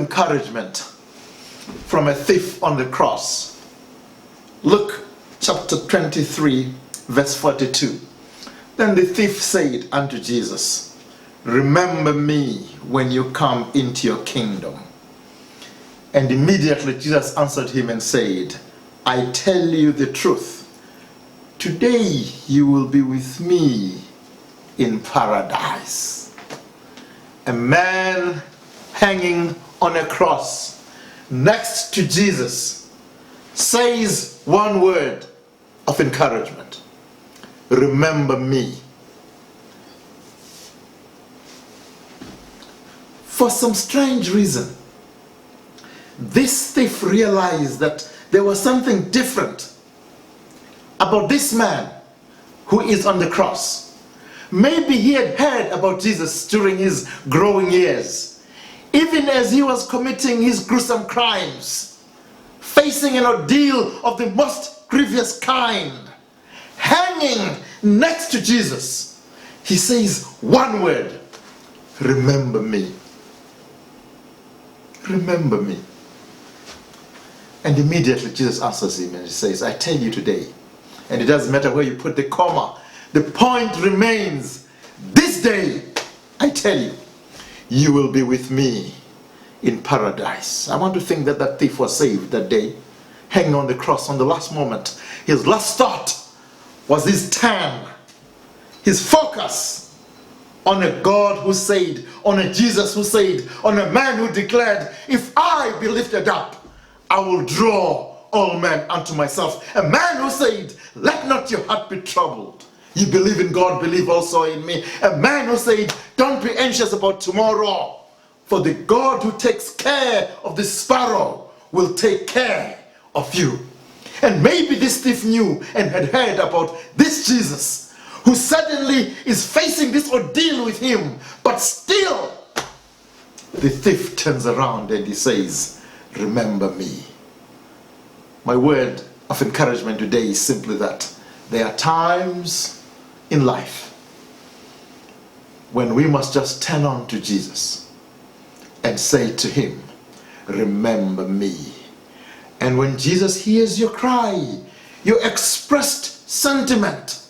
encouragement from a thief on the cross. Luke chapter 23, verse 42. Then the thief said unto Jesus, remember me when you come into your kingdom. And immediately Jesus answered him and said, I tell you the truth. Today you will be with me in paradise. A man hanging on a cross next to Jesus says one word of encouragement. Remember me. For some strange reason, this thief realized that there was something different about this man who is on the cross. Maybe he had heard about Jesus during his growing years, even as he was committing his gruesome crimes, facing an ordeal of the most grievous kind, hanging next to Jesus. He says one word, remember me. Remember me. And immediately Jesus answers him and he says, I tell you today, and it doesn't matter where you put the comma, the point remains, this day, I tell you, you will be with me in paradise. I want to think that that thief was saved that day, hanging on the cross on the last moment. His last thought was his turn, his focus on a God who said, on a Jesus who said, on a man who declared, if I be lifted up, I will draw all men unto myself. A man who said, let not your heart be troubled. You believe in God, believe also in me. A man who said, don't be anxious about tomorrow, for the God who takes care of the sparrow will take care of you. And maybe this thief knew and had heard about this Jesus who suddenly is facing this ordeal with him, but still the thief turns around and he says, remember me. My word of encouragement today is simply that there are times in life when we must just turn on to Jesus and say to him, remember me. And when Jesus hears your cry, your expressed sentiment,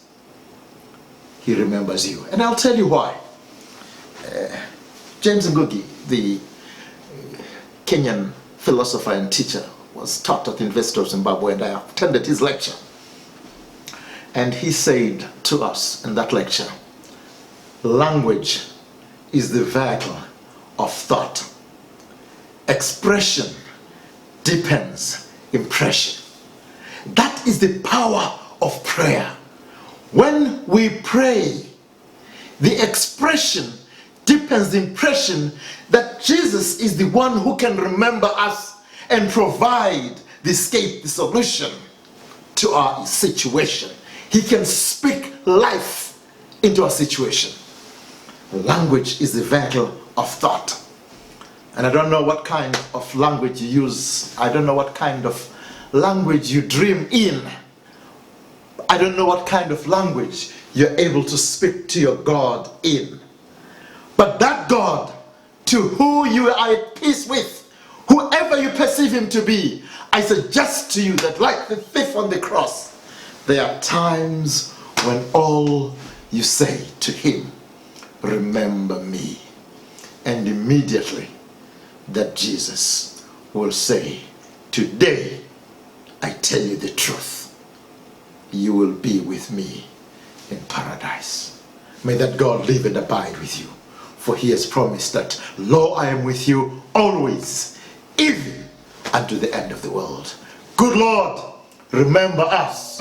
he remembers you. And I'll tell you why. James Ngugi, the Kenyan philosopher and teacher, was taught at the University of Zimbabwe, and I attended his lecture. And he said to us in that lecture, language is the vehicle of thought. Expression deepens impression. That is the power of prayer. When we pray, the expression deepens the impression that Jesus is the one who can remember us and provide the escape, the solution to our situation. He can speak life into our situation. Language is the vehicle of thought. And I don't know what kind of language you use. I don't know what kind of language you dream in. I don't know what kind of language you're able to speak to your God in. But that God to who you are at peace with, whoever you perceive him to be, I suggest to you that like the thief on the cross, there are times when all you say to him, remember me. And immediately that Jesus will say, today I tell you the truth. You will be with me in paradise. May that God live and abide with you. For he has promised that, lo, I am with you always, even unto the end of the world. Good Lord, remember us.